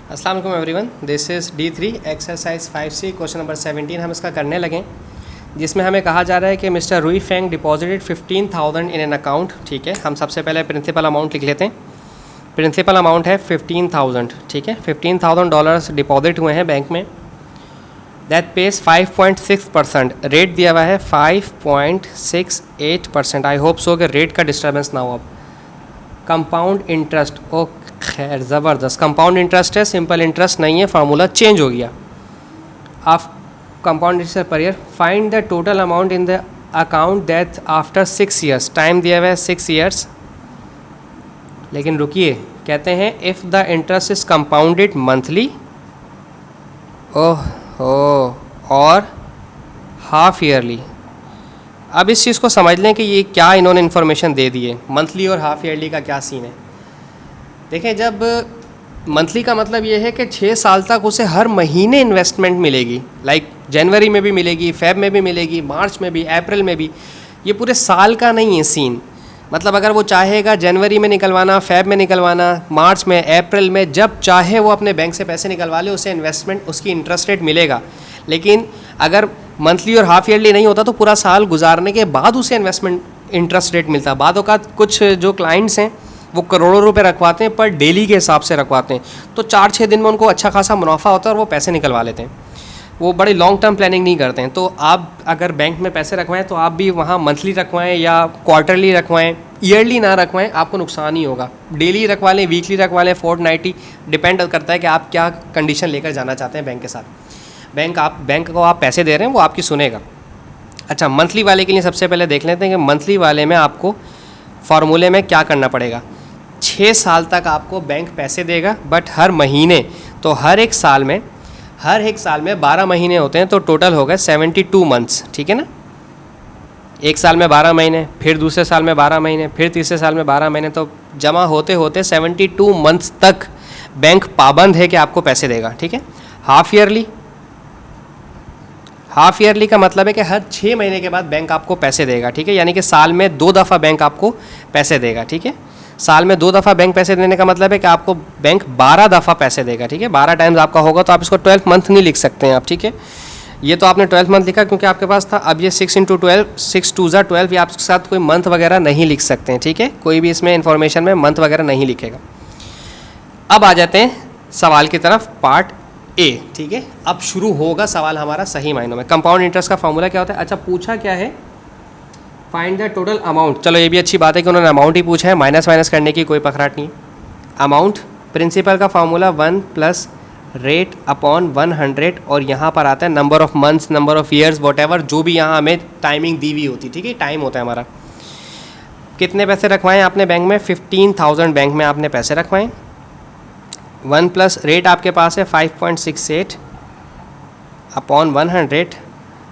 अस्सलाम वालेकुम everyone, this is D3 exercise 5C question number 17 हम इसका करने लगे, जिसमें हमें कहा जा रहा है कि मिस्टर रूई Feng deposited 15,000 in an account. ठीक है, हम सबसे पहले प्रिंसिपल अमाउंट लिख लेते हैं। प्रिंसिपल अमाउंट है 15,000। ठीक है, $15,000 डिपॉजिट हुए हैं बैंक में। दैट पेज 5.6%, रेट दिया हुआ है 5.68%। आई होप सो कि रेट का डिस्टर्बेंस ना हो। अब कंपाउंड इंटरेस्ट, ओ खैर ज़बरदस्त, कंपाउंड इंटरेस्ट है, सिंपल इंटरेस्ट नहीं है, फार्मूला चेंज हो गया। आप compound interest per year find the total amount in the account that after 6 years. Time दिया हुआ है 6 ईयर्स, लेकिन रुकिए, कहते हैं if the interest is compounded monthly oh और हाफ ईयरली। अब इस चीज़ को समझ लें कि ये क्या इन्होंने इन्फॉर्मेशन दे दी है, मंथली और हाफ ईयरली का क्या सीन है। देखें, जब मंथली का मतलब ये है कि 6 साल तक उसे हर महीने इन्वेस्टमेंट मिलेगी, लाइक जनवरी में भी मिलेगी, फेब में भी मिलेगी, मार्च में भी, अप्रैल में भी। ये पूरे साल का नहीं है सीन। मतलब अगर वो चाहेगा जनवरी में निकलवाना, फेब में निकलवाना, मार्च में, अप्रैल में, जब चाहे वो अपने बैंक से पैसे निकलवा ले, उसे इन्वेस्टमेंट, उसकी इंटरेस्ट रेट मिलेगा। लेकिन अगर मंथली और हाफ ईयरली नहीं होता तो पूरा साल गुजारने के बाद उसे इन्वेस्टमेंट इंटरेस्ट रेट मिलता। बाद औक़ात कुछ जो क्लाइंट्स हैं वो करोड़ों रुपए रखवाते हैं, पर डेली के हिसाब से रखवाते हैं, तो 4-6 दिन में उनको अच्छा खासा मुनाफा होता है और वो पैसे निकलवा लेते हैं। वो बड़ी लॉन्ग टर्म प्लानिंग नहीं करते हैं। तो आप अगर बैंक में पैसे रखवाएं तो आप भी वहाँ मंथली रखवाएं या क्वार्टरली रखवाएं, ईयरली ना रखवाएं, आपको नुकसान ही होगा। डेली रखवा लें, वीकली रखवा लें, फोर्टनाइटली, डिपेंड करता है कि आप क्या कंडीशन लेकर जाना चाहते हैं बैंक के साथ। बैंक को आप पैसे दे रहे हैं, वो आपकी सुनेगा। अच्छा, मंथली वाले के लिए सबसे पहले देख लेते हैं कि मंथली वाले में आपको फार्मूले में क्या करना पड़ेगा। 6 साल तक आपको बैंक पैसे देगा, बट हर महीने, तो हर एक साल में 12 महीने होते हैं, तो टोटल हो गए 72 मंथ्स। ठीक है ना, एक साल में 12 महीने, फिर दूसरे साल में 12 महीने, फिर तीसरे साल में 12 महीने, तो जमा होते होते 72 मंथ्स तक बैंक पाबंद है कि आपको पैसे देगा। ठीक है, हाफ ईयरली का मतलब है कि हर 6 महीने के बाद बैंक आपको पैसे देगा। ठीक है, यानी कि साल में 2 दफ़ा बैंक आपको पैसे देगा। ठीक है, साल में 2 दफ़ा बैंक पैसे देने का मतलब है कि आपको बैंक 12 दफ़ा पैसे देगा। ठीक है, 12 टाइम्स आपका होगा, तो आप इसको 12 मंथ नहीं लिख सकते हैं आप। ठीक है, ये तो आपने 12 मंथ लिखा क्योंकि आपके पास था। अब ये 6 × 12, 6 2 ज़ा 12, ये आपके साथ कोई मंथ वगैरह नहीं लिख सकते हैं। ठीक है, कोई भी इसमें इन्फॉर्मेशन में मंथ वगैरह नहीं लिखेगा। अब आ जाते हैं सवाल की तरफ, पार्ट ए। ठीक है, अब शुरू होगा सवाल हमारा सही मायनों में। कंपाउंड इंटरेस्ट का फॉर्मूला क्या होता है? अच्छा, पूछा क्या है? Find the total amount. चलो, ये भी अच्छी बात है कि उन्होंने अमाउंट ही पूछा है, माइनस करने की कोई पखराट नहीं है। अमाउंट, प्रिंसिपल का फॉर्मूला 1 + रेट अपॉन 100, और यहाँ पर आता है number of months, number of years, what जो भी यहाँ हमें टाइमिंग दी हुई होती। ठीक है, टाइम होता है हमारा। कितने पैसे रखवाएं आपने बैंक में? 15,000 बैंक में आपने पैसे रखवाएं। 1 + रेट आपके पास है 5.68 अपॉन 100,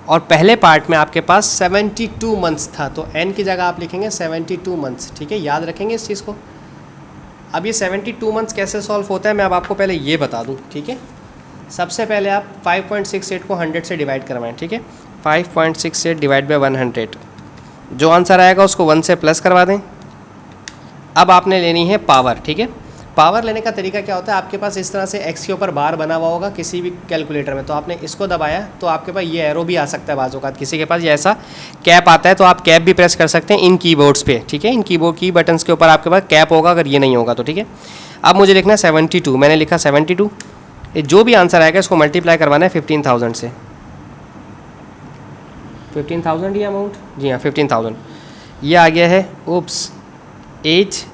और पहले पार्ट में आपके पास 72 मंथ्स था, तो n की जगह आप लिखेंगे 72 मंथ्स। ठीक है, याद रखेंगे इस चीज़ को। अब ये 72 मंथ्स कैसे सॉल्व होता है मैं अब आपको पहले ये बता दूं। ठीक है, सबसे पहले आप 5.68 को 100 से डिवाइड करवाएं। ठीक है, 5.68 डिवाइड बाई 100, जो आंसर आएगा उसको 1 से प्लस करवा दें। अब आपने लेनी है पावर। ठीक है, पावर लेने का तरीका क्या होता है? आपके पास इस तरह से x के ऊपर बार बना हुआ होगा किसी भी कैलकुलेटर में, तो आपने इसको दबाया तो आपके पास ये एरो भी आ सकता है। बाज़ औक़ात किसी के पास ये ऐसा कैप आता है, तो आप कैप भी प्रेस कर सकते हैं इन कीबोर्ड्स पे। ठीक है, इन कीबोर्ड की बटन्स के ऊपर आपके पास कैप होगा, अगर ये नहीं होगा तो। ठीक है, अब मुझे लिखना है 72, मैंने लिखा 72। जो भी आंसर आएगा इसको मल्टीप्लाई करवाना है 15,000 से। 15,000 ये अमाउंट, जी हाँ 15,000। ये आ गया है, उप्स, एज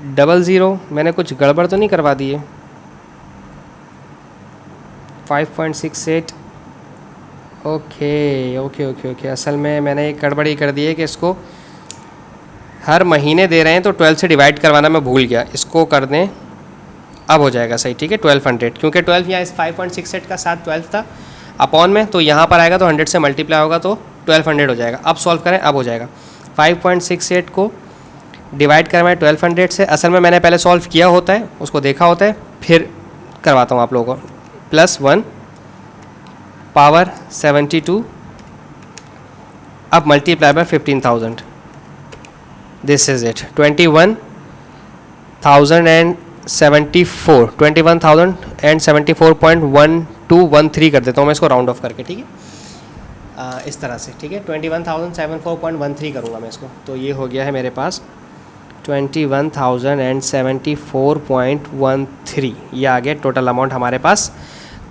00, मैंने कुछ गड़बड़ तो नहीं करवा दी है? 5.68, ओके। असल में मैंने एक गड़बड़ी कर दी है कि इसको हर महीने दे रहे हैं, तो 12 से डिवाइड करवाना मैं भूल गया। इसको कर दें, अब हो जाएगा सही। ठीक है, 1200, क्योंकि 12 यहाँ इस 5.68 का साथ 12 था अपॉन में, तो यहाँ पर आएगा तो 100 से मल्टीप्लाई होगा तो 1200 हो जाएगा। अब सॉल्व करें, अब हो जाएगा। 5.68 को डिवाइड करवाएं 1200 से। असल में मैंने पहले सॉल्व किया होता है, उसको देखा होता है, फिर करवाता हूँ आप लोगों को। +1 पावर 72, अब multiply by 15,000, this is it. 21,074.1213 कर देता हूँ मैं इसको राउंड ऑफ करके, ठीक है, इस तरह से, ठीक है, 21,074.13 करूँगा मैं इसको, तो ये हो गया है मेरे पास 21,074.13, ये आ गया टोटल अमाउंट हमारे पास,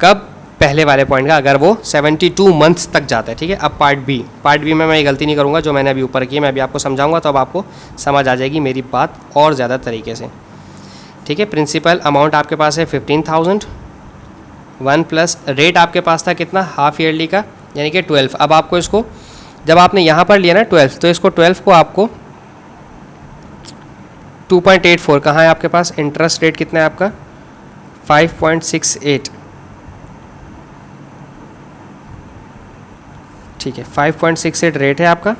कब, पहले वाले पॉइंट का, अगर वो 72 मंथ्स तक जाता है, ठीक है। अब पार्ट बी में मैं ये गलती नहीं करूँगा जो मैंने अभी ऊपर की, मैं अभी आपको समझाऊंगा तो अब आपको समझ आ जाएगी मेरी बात और ज़्यादा तरीके से, ठीक है। प्रिंसिपल अमाउंट आपके पास है 15,000, 1 प्लस रेट आपके पास था कितना, हाफ ईयरली का, यानी कि 12। अब आपको इसको, जब आपने यहाँ पर लिया ना 12, तो इसको 12 को आपको 2.84, कहाँ है आपके पास, इंटरेस्ट रेट कितना है आपका 5.68, ठीक है, 5.68 रेट है आपका,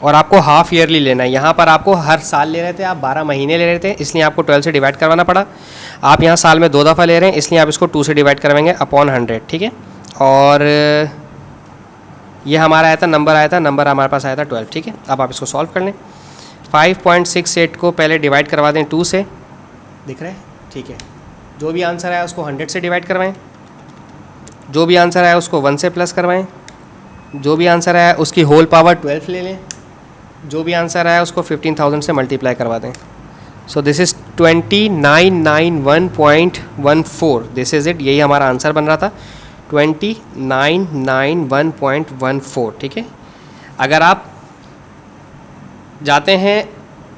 और आपको हाफ ईयरली लेना है। यहाँ पर आपको हर साल ले रहे थे आप, 12 महीने ले रहे थे, इसलिए आपको 12 से डिवाइड करवाना पड़ा। आप यहाँ साल में 2 दफ़ा ले रहे हैं, इसलिए आप इसको 2 से डिवाइड करवाएंगे अपॉन 100, ठीक है। और ये हमारा आया था, नंबर हमारे पास आया था 12, ठीक है। अब आप इसको सॉल्व कर लें, 5.68 को पहले डिवाइड करवा दें 2 से, दिख रहा है, ठीक है। जो भी आंसर आया उसको 100 से डिवाइड करवाएं, जो भी आंसर आया उसको 1 से प्लस करवाएं, जो भी आंसर आया उसकी होल पावर 12 ले लें, जो भी आंसर आया उसको 15,000 से मल्टीप्लाई करवा दें। So this is 2991.14, this is it, यही हमारा आंसर बन रहा था 2991.14, ठीक है। अगर आप जाते हैं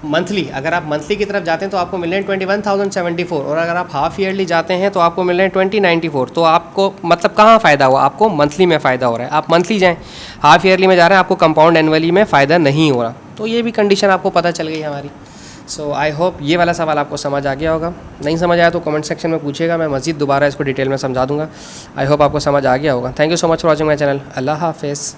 मंथली, अगर आप मंथली की तरफ जाते हैं तो आपको मिल रहे हैं 21,074, और अगर आप हाफ ईयरली जाते हैं तो आपको मिल रहे हैं 2094। तो आपको मतलब कहाँ फ़ायदा हुआ, आपको मंथली में फ़ायदा हो रहा है, आप मंथली जाएं, हाफ ईयरली में जा रहे हैं आपको कंपाउंड एनुअली में फ़ायदा नहीं हो रहा। तो ये भी कंडीशन आपको पता चल गई हमारी। सो आई होप ये वाला सवाल आपको समझ आ गया होगा, नहीं समझ आया तो कमेंट सेक्शन में पूछिएगा, मैं मज़ीद दोबारा इसको डिटेल में समझा दूँगा। आई होप आपको समझ आ गया होगा। Thank you so much for watching my channel. अल्लाह हाफिज़।